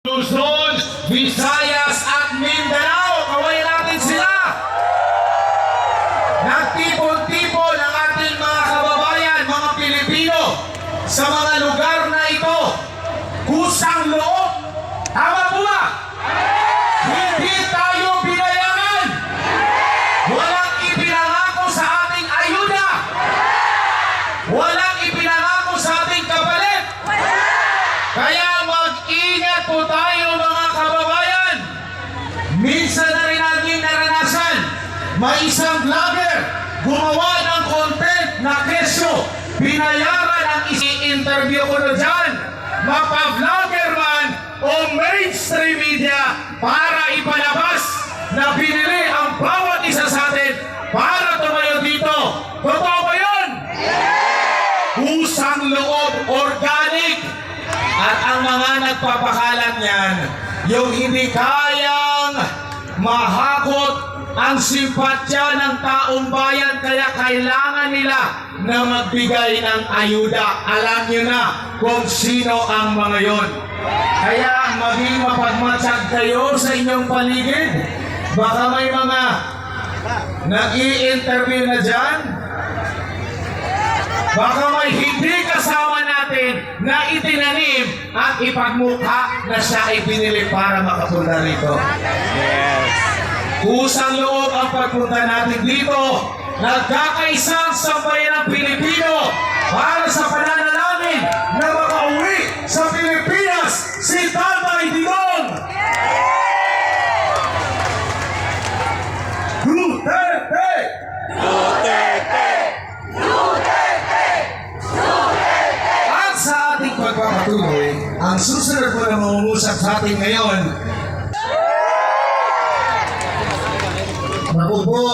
Luzon, Visayas at Mindanao. Kaway natin sila. Nagtipon-tipon ang ating mga kababayan, mga Pilipino sa mga lugar na ito. Kusang loob. Tama po ba? Hindi tayo binayaran. Walang ipinangako sa ating ayuda. Walang ipinangako sa ating kapalit. Kaya mag-ingat po tayo mga kababayan. Minsan na rin natin naranasan, may isang vlogger gumawa ng content na kesyo. Binayaran ang isi-interview ko na dyan, mapa-vlogger man o mainstream media, para ipalabas na binili ang bawat isa sa atin para tumayo dito. Totoo ba yun? Kusang loob, organic. At ang mga nagpapakalat niyan, yung hindi kayang mahakot ang simpatya ng taong bayan, kaya kailangan nila na magbigay ng ayuda. Alam niyo na kung sino ang mga yon. Kaya maging mapagmatsag kayo sa inyong paligid. Baka may mga nag-i-interview na dyan. Baka may hindi kasama natin na itinanim at ipagmukha na siya ay pinili para makapunta rito. Yes. Kusang loob ang pagpunta natin dito. Nagkakaisang sambayan ng Pilipino para sa pananalamin na makauwi sa Pilipinas si Tatay Digong. Duterte! Duterte! At sa ating pagpapatuloy, ang susunod po na mangungusap sa atin ngayon. Naku po,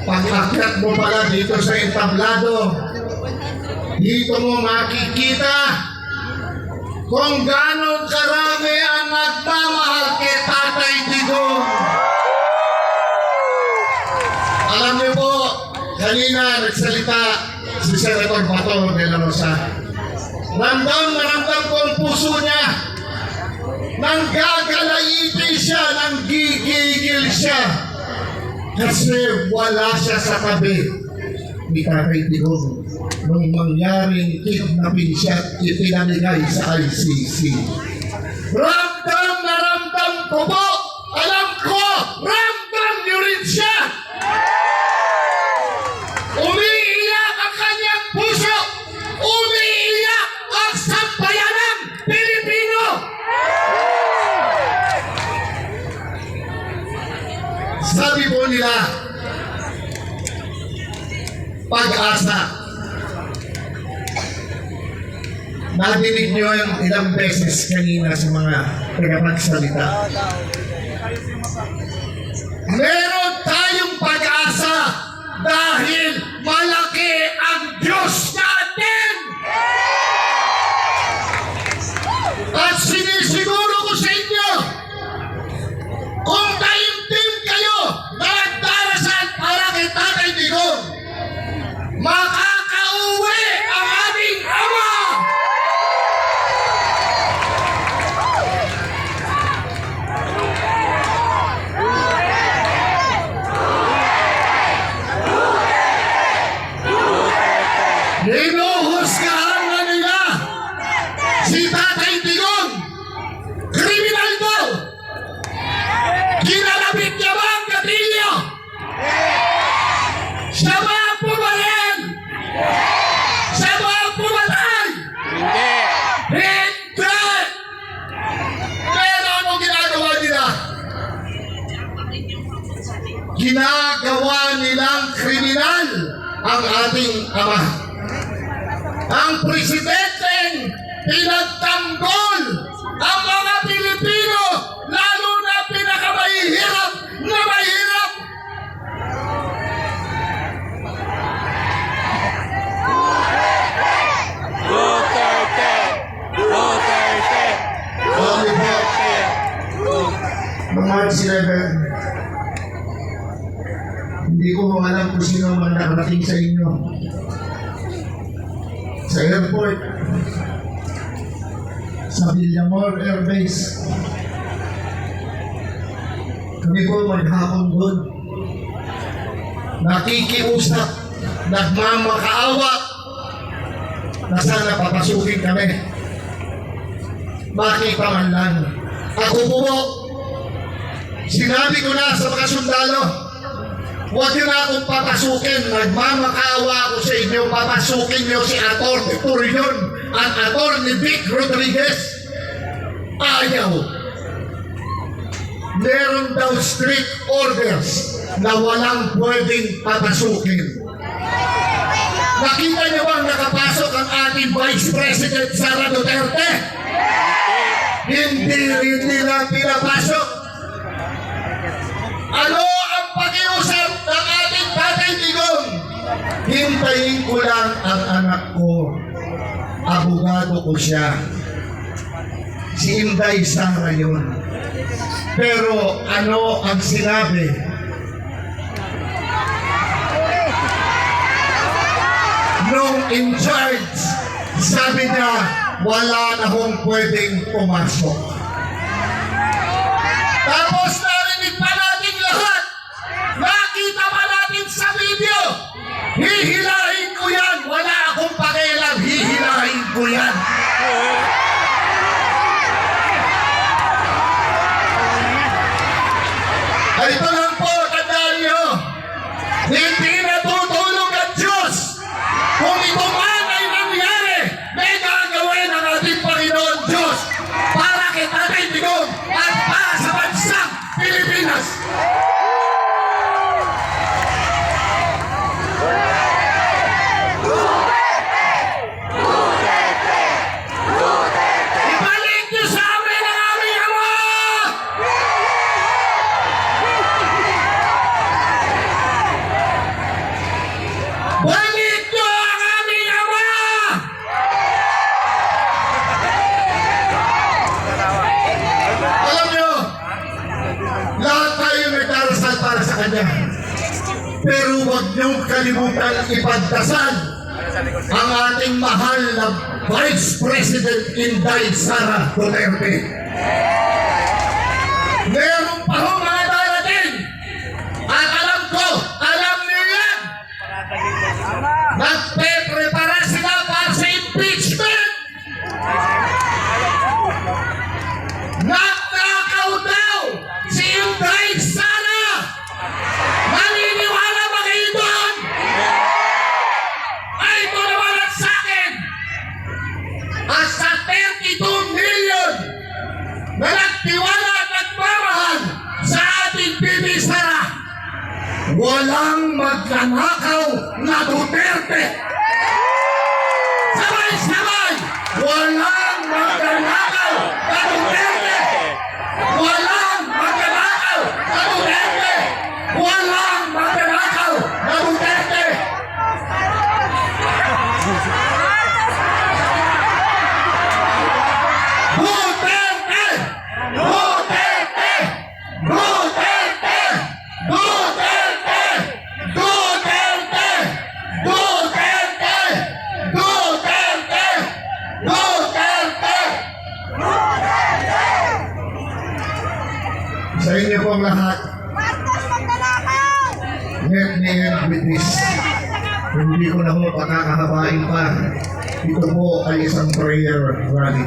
pag-akyat mo pala dito sa entablado, dito mo makikita kung gano'ng karami ang nagmamahal kay Tatay Digong. Alam niyo po, kanina nagsalita si Senator Bato de la Rosa. Ramdam na ramdam ko ang puso niya. Nanggagalaiti siya, nanggigigil siya. Kasi wala siya sa tabi ni Tatay Digong nung mangyaring kidnapping siya at ipinamigay sa ICC. Ramdam na ramdam ko po! Alam ko! Ramdam niyo rin siya! Umiiyak ang kanyang puso! Umiiyak ang sambayanang Pilipino! Sabi po nila, pag-asa. Nadinig niyo yung ilang beses kanina sa mga tagapagsalita. Meron tayong pag-asa dahil malaki ang Diyos natin! At sinisiguro ko sa inyo, kung taimtim kayo na nagdarasal para kay Tatay Digong, makakauwi ang ating Ama! Hinuhusgahan na nila si Tatay Digong. Kriminal daw! Ginalabit niya ba ang gatilyo? Siya ba ang pumalin? Siya ba ang pumatay? Hindi! Hindi! Pero ano ginagawa nila? Ginagawa nilang kriminal ang ating Ama. Ang presidenteng pinagtanggol ang mga Pilipino, lalo na pinakamahihirap na mahirap. Duterte! Duterte! Duterte! Mga sinabi, hindi ko alam kung sino man nakarating sa inyo. Sa airport, sa Villamor Air Base. Kami po maghapon doon. Nakikiusap, nagmamakaawa na sana papasukin kami. Makita man lang. Ako po, sinabi ko na sa mga sundalo, huwag niyo na akong papasukin. Nagmamakaawa ako sa inyo. Papasukin niyo si Atty. Turion at Atty. Vic Rodriguez. Ayaw. Meron daw strict orders na walang pwedeng papasukin. Nakita niyo bang nakapasok ang ating Vice President Sara Duterte? Hindi rin nila pinapasok. Ano ang pakiusap ng ating Tatay Digong? Hintayin ko lang ang anak ko. Abogado ko siya. Si Inday Sara yun. Pero ano ang sinabi? Nung in charge, sabi niya, wala na hong pwedeng pumasok. Tapos narinig pa natin lahat. Nakita pa natin sa video. Hihilahin ko yan. Wala akong pakialam. Hihilahin ko yan. Ay, ito lang po, tandaan niyo. Hindi natutulog ang Diyos. Kung ito man ay nangyari, may gagawin ang ating Panginoon Diyos para kay Tatay Digong at para sa bansang Pilipinas. Ibalik niyo sa amin ang aming Ama! Balik niyo ang aming Ama! Alam niyo, lahat tayo nagdarasal para sa Kanya. Pero huwag niyong kalimutan ipagdasal ang ating mahal na Vice President Inday Sara Duterte. Meron pa ho mga darating. At alam ko, alam niyo yan. Nagpe-prepara sila para sa impeachment. Nagnakaw daw si Inday Sara. Naniniwala ba kayo doon? Ay, ito naman ang sa akin. At sa 32 million na nagtiwala at nagmamahal sa ating Bibi Sara, walang magnanakaw na Duterte. Sabay-sabay, walang magnanakaw na Duterte. Walang magnanakaw na Duterte. Walang magnanakaw na Duterte. Duterte! Duterte! Duterte! Duterte! Duterte! Duterte! Duterte! Duterte! Sa inyo pong lahat, let me end with this. Hindi ko na po pakakahabain pa. Ito po ay isang prayer rally.